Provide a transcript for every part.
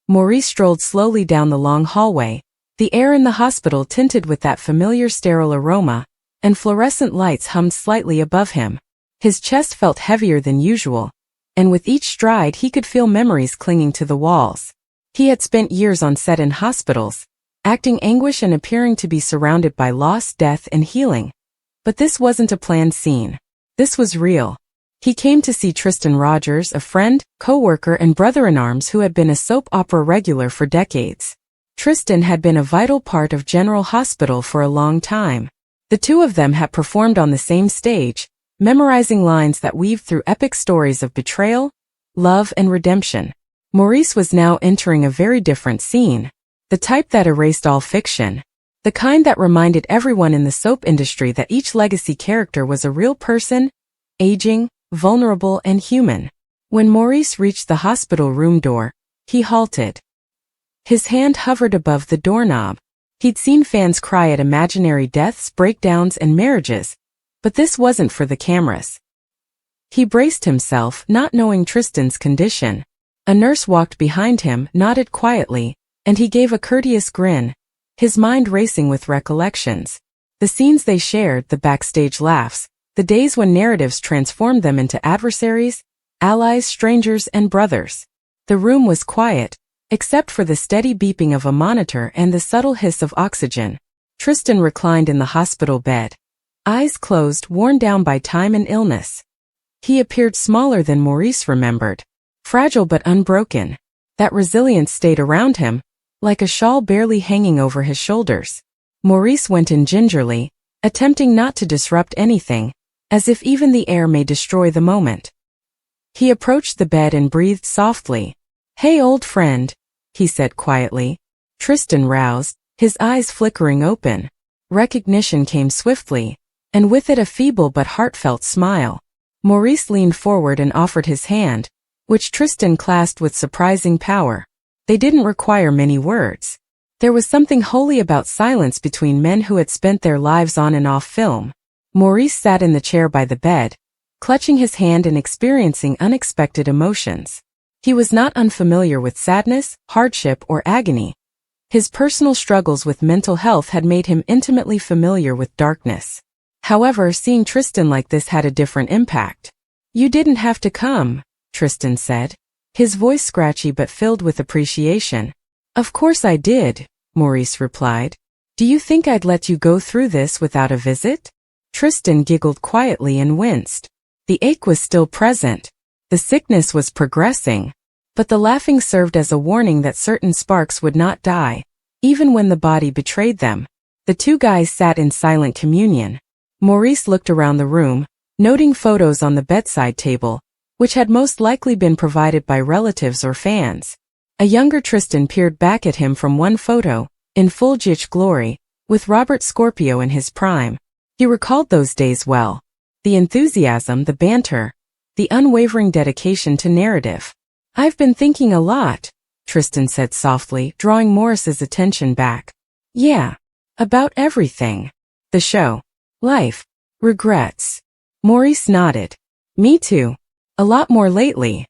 Maurice strolled slowly down the long hallway, the air in the hospital tinted with that familiar sterile aroma, and fluorescent lights hummed slightly above him. His chest felt heavier than usual, and with each stride he could feel memories clinging to the walls. He had spent years on set in hospitals, acting anguish and appearing to be surrounded by loss, death, and healing. But this wasn't a planned scene. This was real. He came to see Tristan Rogers, a friend, co-worker, and brother-in-arms who had been a soap opera regular for decades. Tristan had been a vital part of General Hospital for a long time. The two of them had performed on the same stage, memorizing lines that weaved through epic stories of betrayal, love, and redemption. Maurice was now entering a very different scene, the type that erased all fiction, the kind that reminded everyone in the soap industry that each legacy character was a real person, aging, vulnerable, and human. When Maurice reached the hospital room door, he halted. His hand hovered above the doorknob. He'd seen fans cry at imaginary deaths, breakdowns, and marriages, but this wasn't for the cameras. He braced himself, not knowing Tristan's condition. A nurse walked behind him, nodded quietly, and he gave a courteous grin, his mind racing with recollections. The scenes they shared, the backstage laughs, the days when narratives transformed them into adversaries, allies, strangers, and brothers. The room was quiet, except for the steady beeping of a monitor and the subtle hiss of oxygen. Tristan reclined in the hospital bed, eyes closed, worn down by time and illness. He appeared smaller than Maurice remembered, fragile but unbroken. That resilience stayed around him, like a shawl barely hanging over his shoulders. Maurice went in gingerly, attempting not to disrupt anything, as if even the air may destroy the moment. He approached the bed and breathed softly. "Hey, old friend," he said quietly. Tristan roused, his eyes flickering open. Recognition came swiftly, and with it a feeble but heartfelt smile. Maurice leaned forward and offered his hand, which Tristan clasped with surprising power. They didn't require many words. There was something holy about silence between men who had spent their lives on and off film. Maurice sat in the chair by the bed, clutching his hand and experiencing unexpected emotions. He was not unfamiliar with sadness, hardship, or agony. His personal struggles with mental health had made him intimately familiar with darkness. However, seeing Tristan like this had a different impact. "You didn't have to come," Tristan said, his voice scratchy but filled with appreciation. "Of course I did," Maurice replied. "Do you think I'd let you go through this without a visit?" Tristan giggled quietly and winced. The ache was still present. The sickness was progressing. But the laughing served as a warning that certain sparks would not die, even when the body betrayed them. The two guys sat in silent communion. Maurice looked around the room, noting photos on the bedside table, which had most likely been provided by relatives or fans. A younger Tristan peered back at him from one photo, in full Gitch glory, with Robert Scorpio in his prime. He recalled those days well. The enthusiasm, the banter, the unwavering dedication to narrative. "I've been thinking a lot," Tristan said softly, drawing Maurice's attention back. "Yeah. About everything. The show. Life. Regrets." Maurice nodded. "Me too. A lot more lately.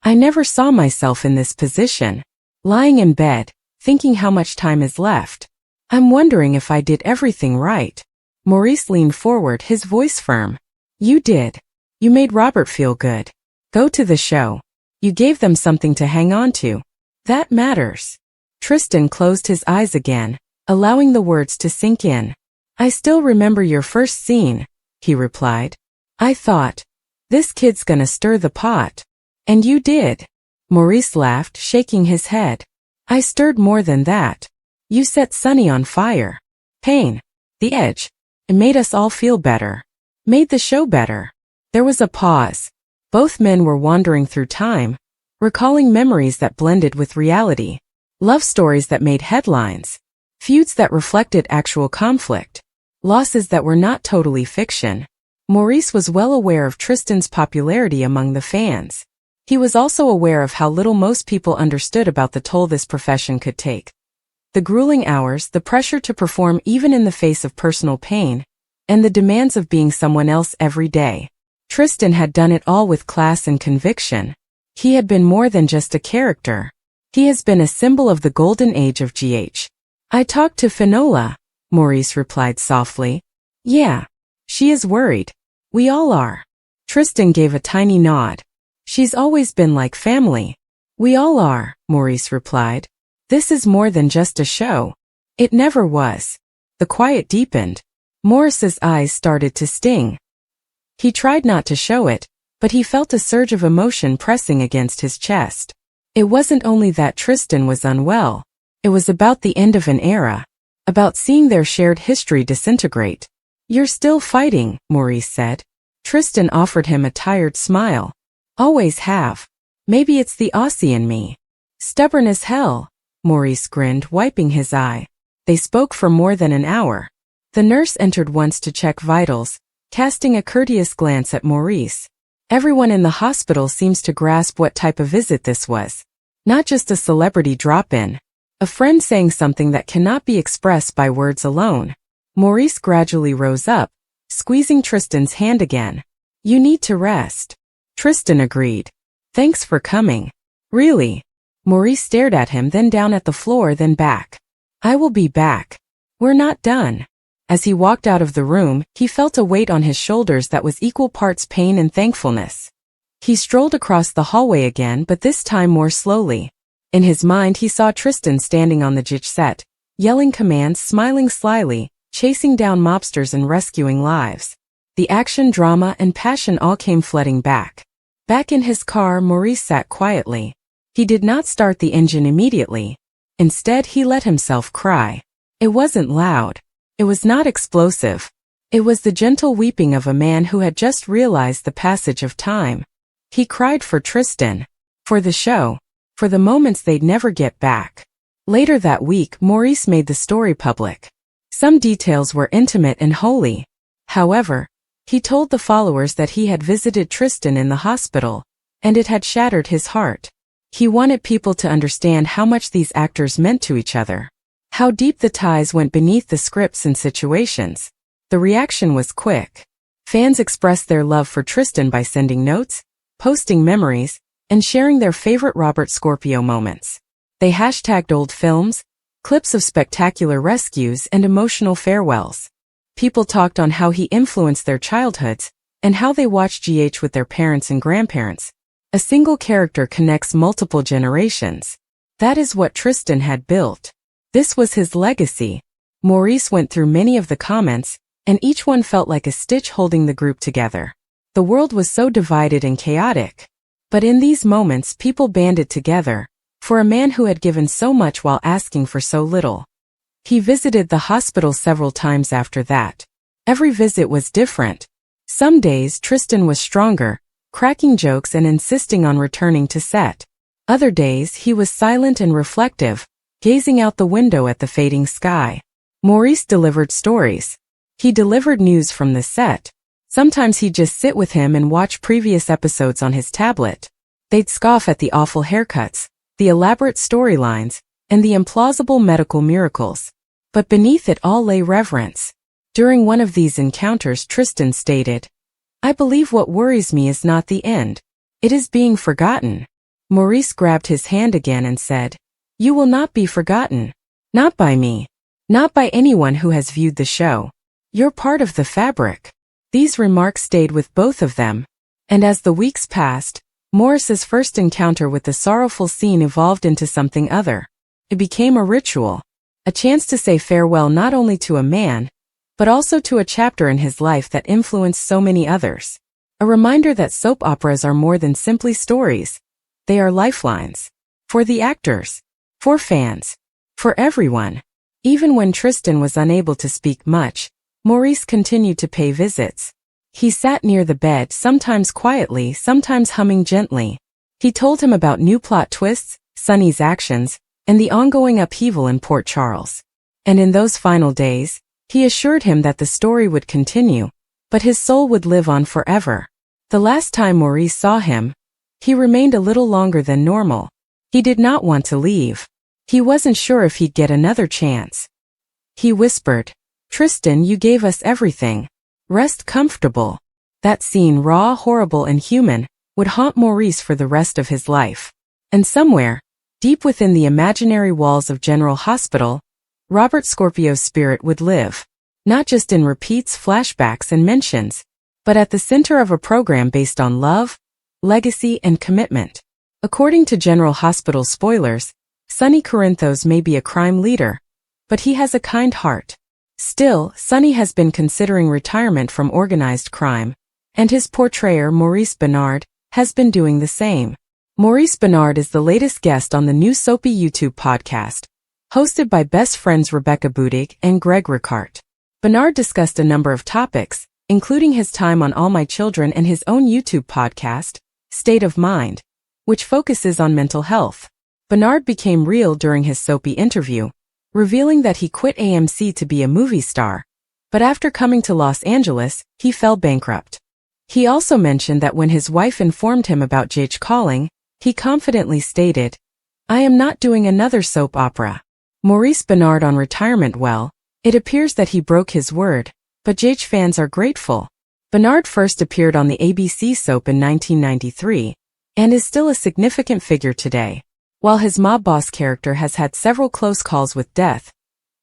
I never saw myself in this position. Lying in bed, thinking how much time is left. I'm wondering if I did everything right." Maurice leaned forward, his voice firm. "You did. You made Robert feel good. Go to the show. You gave them something to hang on to. That matters." Tristan closed his eyes again, allowing the words to sink in. "I still remember your first scene," he replied. "I thought, this kid's gonna stir the pot. And you did." Maurice laughed, shaking his head. "I stirred more than that. You set Sunny on fire. Pain. The edge. It made us all feel better. Made the show better." There was a pause. Both men were wandering through time, recalling memories that blended with reality. Love stories that made headlines. Feuds that reflected actual conflict. Losses that were not totally fiction. Maurice was well aware of Tristan's popularity among the fans. He was also aware of how little most people understood about the toll this profession could take. The grueling hours, the pressure to perform even in the face of personal pain, and the demands of being someone else every day. Tristan had done it all with class and conviction. He had been more than just a character. He has been a symbol of the golden age of GH. I talked to Finola, Maurice replied softly. Yeah. She is worried. We all are. Tristan gave a tiny nod. She's always been like family. We all are, Maurice replied. This is more than just a show. It never was. The quiet deepened. Maurice's eyes started to sting. He tried not to show it, but he felt a surge of emotion pressing against his chest. It wasn't only that Tristan was unwell. It was about the end of an era. About seeing their shared history disintegrate. You're still fighting, Maurice said. Tristan offered him a tired smile. Always have. Maybe it's the Aussie in me. Stubborn as hell, Maurice grinned, wiping his eye. They spoke for more than an hour. The nurse entered once to check vitals, casting a courteous glance at Maurice. Everyone in the hospital seems to grasp what type of visit this was. Not just a celebrity drop-in. A friend saying something that cannot be expressed by words alone. Maurice gradually rose up, squeezing Tristan's hand again. You need to rest. Tristan agreed. Thanks for coming. Really? Maurice stared at him, then down at the floor, then back. I will be back. We're not done. As he walked out of the room, he felt a weight on his shoulders that was equal parts pain and thankfulness. He strolled across the hallway again, but this time more slowly. In his mind he saw Tristan standing on the GH set, yelling commands, smiling slyly, chasing down mobsters and rescuing lives. The action, drama, and passion all came flooding back. Back in his car, Maurice sat quietly. He did not start the engine immediately. Instead, he let himself cry. It wasn't loud. It was not explosive. It was the gentle weeping of a man who had just realized the passage of time. He cried for Tristan. For the show. For the moments they'd never get back. Later that week, Maurice made the story public. Some details were intimate and holy. However, he told the followers that he had visited Tristan in the hospital, and it had shattered his heart. He wanted people to understand how much these actors meant to each other. How deep the ties went beneath the scripts and situations. The reaction was quick. Fans expressed their love for Tristan by sending notes, posting memories, and sharing their favorite Robert Scorpio moments. They hashtagged old films, clips of spectacular rescues, and emotional farewells. People talked on how he influenced their childhoods, and how they watched GH with their parents and grandparents. A single character connects multiple generations. That is what Tristan had built. This was his legacy. Maurice went through many of the comments, and each one felt like a stitch holding the group together. The world was so divided and chaotic. But in these moments people banded together, for a man who had given so much while asking for so little. He visited the hospital several times after that. Every visit was different. Some days Tristan was stronger, cracking jokes and insisting on returning to set. Other days he was silent and reflective, gazing out the window at the fading sky. Maurice delivered stories. He delivered news from the set. Sometimes he'd just sit with him and watch previous episodes on his tablet. They'd scoff at the awful haircuts, the elaborate storylines, and the implausible medical miracles. But beneath it all lay reverence. During one of these encounters, Tristan stated, I believe what worries me is not the end. It is being forgotten. Maurice grabbed his hand again and said, You will not be forgotten. Not by me. Not by anyone who has viewed the show. You're part of the fabric. These remarks stayed with both of them. And as the weeks passed, Maurice's first encounter with the sorrowful scene evolved into something other. It became a ritual. A chance to say farewell not only to a man, but also to a chapter in his life that influenced so many others. A reminder that soap operas are more than simply stories. They are lifelines. For the actors. For fans. For everyone. Even when Tristan was unable to speak much, Maurice continued to pay visits. He sat near the bed, sometimes quietly, sometimes humming gently. He told him about new plot twists, Sonny's actions, and the ongoing upheaval in Port Charles. And in those final days, he assured him that the story would continue, but his soul would live on forever. The last time Maurice saw him, he remained a little longer than normal. He did not want to leave. He wasn't sure if he'd get another chance. He whispered, Tristan, you gave us everything. Rest comfortable. That scene, raw, horrible, and human, would haunt Maurice for the rest of his life. And somewhere, Deep within the imaginary walls of General Hospital, Robert Scorpio's spirit would live. Not just in repeats, flashbacks, and mentions, but at the center of a program based on love, legacy, and commitment. According to General Hospital spoilers, Sonny Corinthos may be a crime leader, but he has a kind heart. Still, Sonny has been considering retirement from organized crime, and his portrayer Maurice Benard has been doing the same. Maurice Benard is the latest guest on the new soapy YouTube podcast, hosted by best friends Rebecca Budig and Greg Ricart. Benard discussed a number of topics, including his time on All My Children and his own YouTube podcast, State of Mind, which focuses on mental health. Benard became real during his soapy interview, revealing that he quit AMC to be a movie star, but after coming to Los Angeles, he fell bankrupt. He also mentioned that when his wife informed him about JH calling, he confidently stated, "I am not doing another soap opera." Maurice Benard on retirement. Well, it appears that he broke his word, but JH fans are grateful. Benard first appeared on the ABC soap in 1993, and is still a significant figure today. While his mob boss character has had several close calls with death,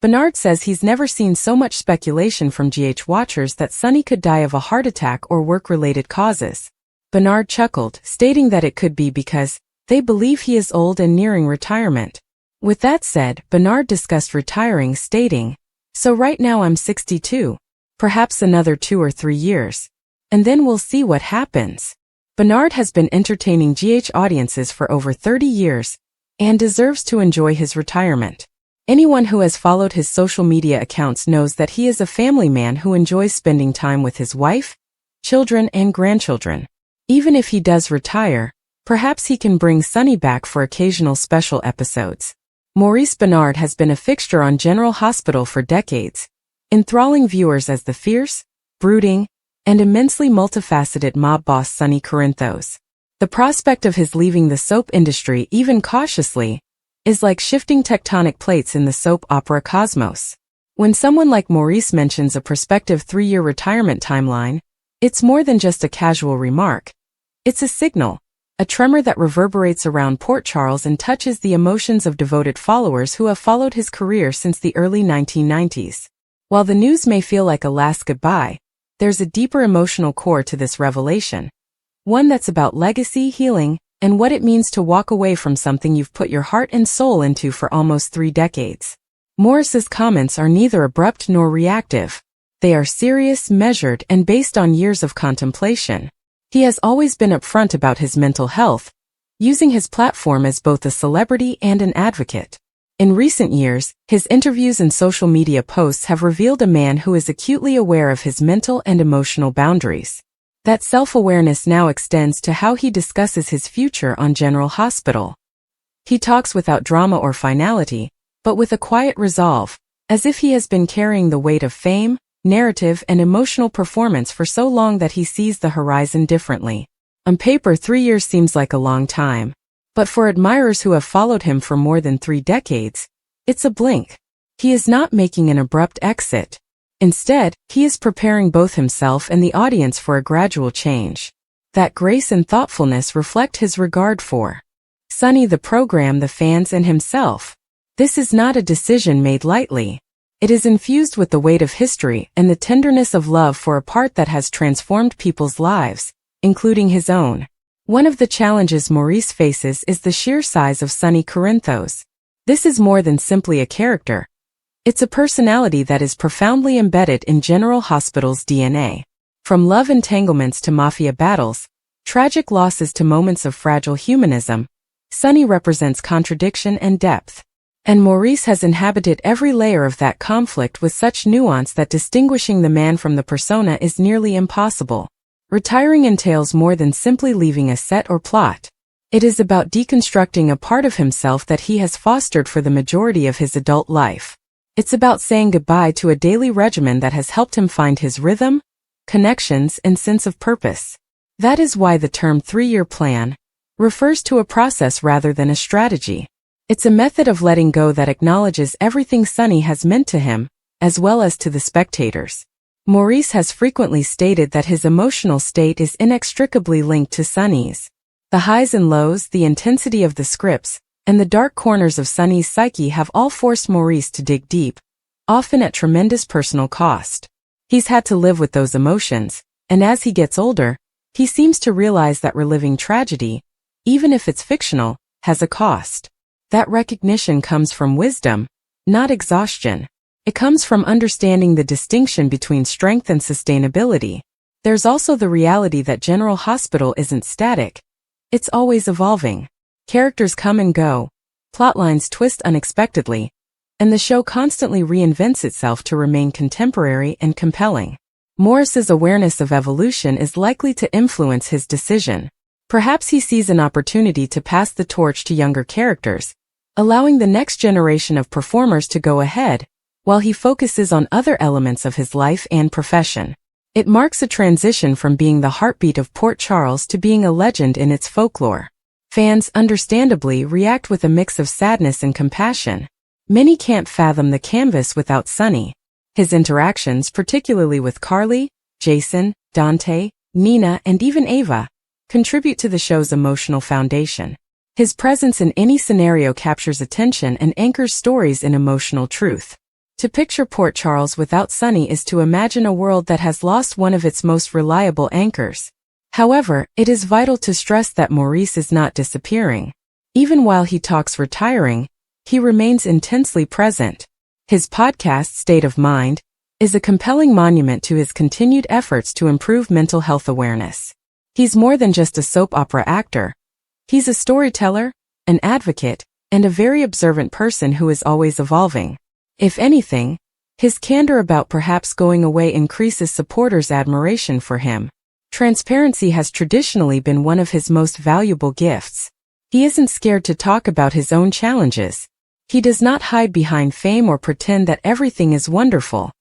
Benard says he's never seen so much speculation from GH watchers that Sonny could die of a heart attack or work-related causes. Benard chuckled, stating that it could be because they believe he is old and nearing retirement. With that said, Benard discussed retiring, stating, "So right now I'm 62. Perhaps another 2 or 3 years. And then we'll see what happens." Benard has been entertaining GH audiences for over 30 years, and deserves to enjoy his retirement. Anyone who has followed his social media accounts knows that he is a family man who enjoys spending time with his wife, children, and grandchildren. Even if he does retire, perhaps he can bring Sonny back for occasional special episodes. Maurice Benard has been a fixture on General Hospital for decades, enthralling viewers as the fierce, brooding, and immensely multifaceted mob boss Sonny Corinthos. The prospect of his leaving the soap industry, even cautiously, is like shifting tectonic plates in the soap opera cosmos. When someone like Maurice mentions a prospective 3-year retirement timeline, it's more than just a casual remark. It's a signal, a tremor that reverberates around Port Charles and touches the emotions of devoted followers who have followed his career since the early 1990s. While the news may feel like a last goodbye, there's a deeper emotional core to this revelation. One that's about legacy, healing, and what it means to walk away from something you've put your heart and soul into for almost 3 decades. Maurice's comments are neither abrupt nor reactive. They are serious, measured, and based on years of contemplation. He has always been upfront about his mental health, using his platform as both a celebrity and an advocate. In recent years, his interviews and social media posts have revealed a man who is acutely aware of his mental and emotional boundaries. That self-awareness now extends to how he discusses his future on General Hospital. He talks without drama or finality, but with a quiet resolve, as if he has been carrying the weight of fame, narrative, and emotional performance for so long that he sees the horizon differently. On paper, 3 years seems like a long time, but for admirers who have followed him for more than 3 decades, it's a blink. He is not making an abrupt exit. Instead, he is preparing both himself and the audience for a gradual change. That grace and thoughtfulness reflect his regard for Sonny, the program, the fans, and himself. This is not a decision made lightly. It is infused with the weight of history and the tenderness of love for a part that has transformed people's lives, including his own. One of the challenges Maurice faces is the sheer size of Sonny Corinthos. This is more than simply a character. It's a personality that is profoundly embedded in General Hospital's DNA. From love entanglements to mafia battles, tragic losses to moments of fragile humanism, Sonny represents contradiction and depth. And Maurice has inhabited every layer of that conflict with such nuance that distinguishing the man from the persona is nearly impossible. Retiring entails more than simply leaving a set or plot. It is about deconstructing a part of himself that he has fostered for the majority of his adult life. It's about saying goodbye to a daily regimen that has helped him find his rhythm, connections, and sense of purpose. That is why the term 3-year plan refers to a process rather than a strategy. It's a method of letting go that acknowledges everything Sonny has meant to him, as well as to the spectators. Maurice has frequently stated that his emotional state is inextricably linked to Sonny's. The highs and lows, the intensity of the scripts, and the dark corners of Sunny's psyche have all forced Maurice to dig deep, often at tremendous personal cost. He's had to live with those emotions, and as he gets older, he seems to realize that reliving tragedy, even if it's fictional, has a cost. That recognition comes from wisdom, not exhaustion. It comes from understanding the distinction between strength and sustainability. There's also the reality that General Hospital isn't static. It's always evolving. Characters come and go, plotlines twist unexpectedly, and the show constantly reinvents itself to remain contemporary and compelling. Maurice's awareness of evolution is likely to influence his decision. Perhaps he sees an opportunity to pass the torch to younger characters, allowing the next generation of performers to go ahead, while he focuses on other elements of his life and profession. It marks a transition from being the heartbeat of Port Charles to being a legend in its folklore. Fans, understandably, react with a mix of sadness and compassion. Many can't fathom the canvas without Sunny. His interactions, particularly with Carly, Jason, Dante, Nina, and even Ava, contribute to the show's emotional foundation. His presence in any scenario captures attention and anchors stories in emotional truth. To picture Port Charles without Sunny is to imagine a world that has lost one of its most reliable anchors. However, it is vital to stress that Maurice is not disappearing. Even while he talks retiring, he remains intensely present. His podcast, State of Mind, is a compelling monument to his continued efforts to improve mental health awareness. He's more than just a soap opera actor. He's a storyteller, an advocate, and a very observant person who is always evolving. If anything, his candor about perhaps going away increases supporters' admiration for him. Transparency has traditionally been one of his most valuable gifts. He isn't scared to talk about his own challenges. He does not hide behind fame or pretend that everything is wonderful.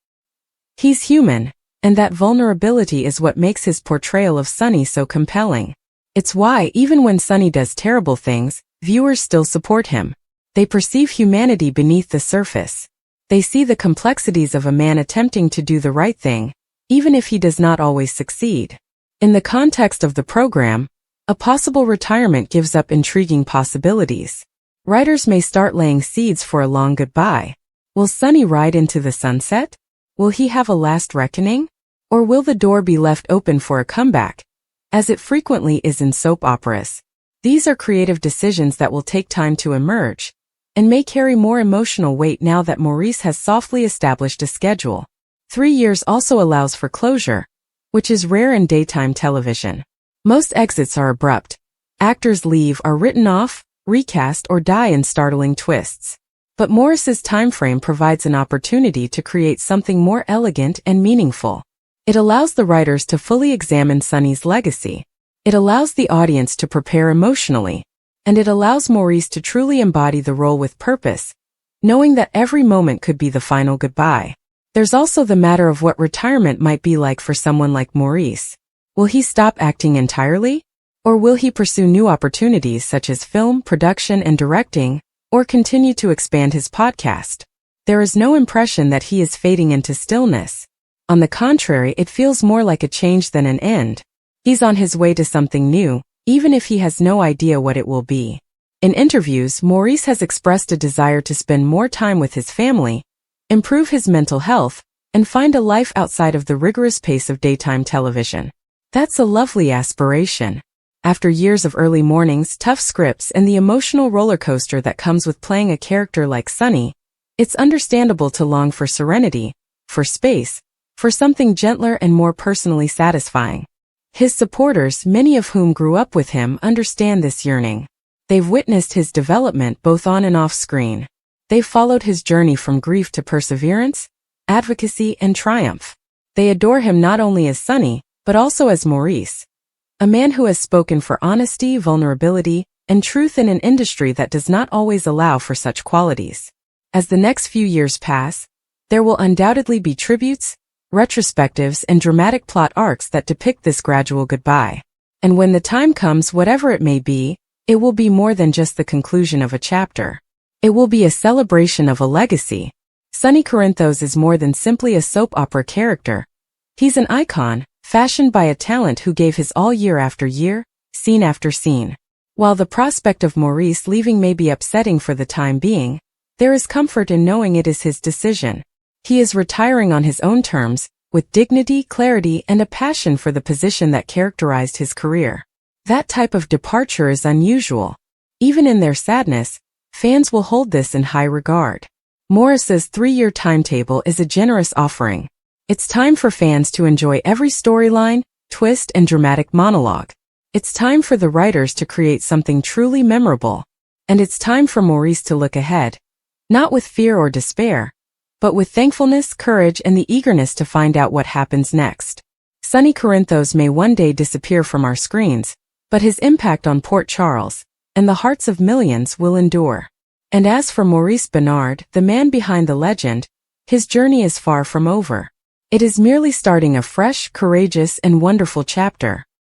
He's human, and that vulnerability is what makes his portrayal of Sunny so compelling. It's why, even when Sunny does terrible things, viewers still support him. They perceive humanity beneath the surface. They see the complexities of a man attempting to do the right thing, even if he does not always succeed. In the context of the program, a possible retirement gives up intriguing possibilities. Writers may start laying seeds for a long goodbye. Will Sunny ride into the sunset? Will he have a last reckoning? Or will the door be left open for a comeback, as it frequently is in soap operas? These are creative decisions that will take time to emerge, and may carry more emotional weight now that Maurice has softly established a schedule. 3 years also allows for closure, which is rare in daytime television. Most exits are abrupt. Actors leave, are written off, recast, or die in startling twists. But Maurice's timeframe provides an opportunity to create something more elegant and meaningful. It allows the writers to fully examine Sunny's legacy. It allows the audience to prepare emotionally. And it allows Maurice to truly embody the role with purpose, knowing that every moment could be the final goodbye. There's also the matter of what retirement might be like for someone like Maurice. Will he stop acting entirely? Or will he pursue new opportunities such as film, production, and directing, or continue to expand his podcast? There is no impression that he is fading into stillness. On the contrary, it feels more like a change than an end. He's on his way to something new, even if he has no idea what it will be. In interviews, Maurice has expressed a desire to spend more time with his family, improve his mental health, and find a life outside of the rigorous pace of daytime television. That's a lovely aspiration. After years of early mornings, tough scripts, and the emotional roller coaster that comes with playing a character like Sunny, it's understandable to long for serenity, for space, for something gentler and more personally satisfying. His supporters, many of whom grew up with him, understand this yearning. They've witnessed his development both on and off screen. They've followed his journey from grief to perseverance, advocacy, and triumph. They adore him not only as Sunny, but also as Maurice, a man who has spoken for honesty, vulnerability, and truth in an industry that does not always allow for such qualities. As the next few years pass, there will undoubtedly be tributes, retrospectives, and dramatic plot arcs that depict this gradual goodbye. And when the time comes, whatever it may be, it will be more than just the conclusion of a chapter. It will be a celebration of a legacy. Sunny Corinthos is more than simply a soap opera character. He's an icon, fashioned by a talent who gave his all year after year, scene after scene. While the prospect of Maurice leaving may be upsetting for the time being, there is comfort in knowing it is his decision. He is retiring on his own terms, with dignity, clarity, and a passion for the position that characterized his career. That type of departure is unusual. Even in their sadness, fans will hold this in high regard. Maurice's 3-year timetable is a generous offering. It's time for fans to enjoy every storyline, twist, and dramatic monologue. It's time for the writers to create something truly memorable. And it's time for Maurice to look ahead. Not with fear or despair, but with thankfulness, courage, and the eagerness to find out what happens next. Sonny Corinthos may one day disappear from our screens, but his impact on Port Charles, and the hearts of millions, will endure. And as for Maurice Benard, the man behind the legend, his journey is far from over. It is merely starting a fresh, courageous, and wonderful chapter.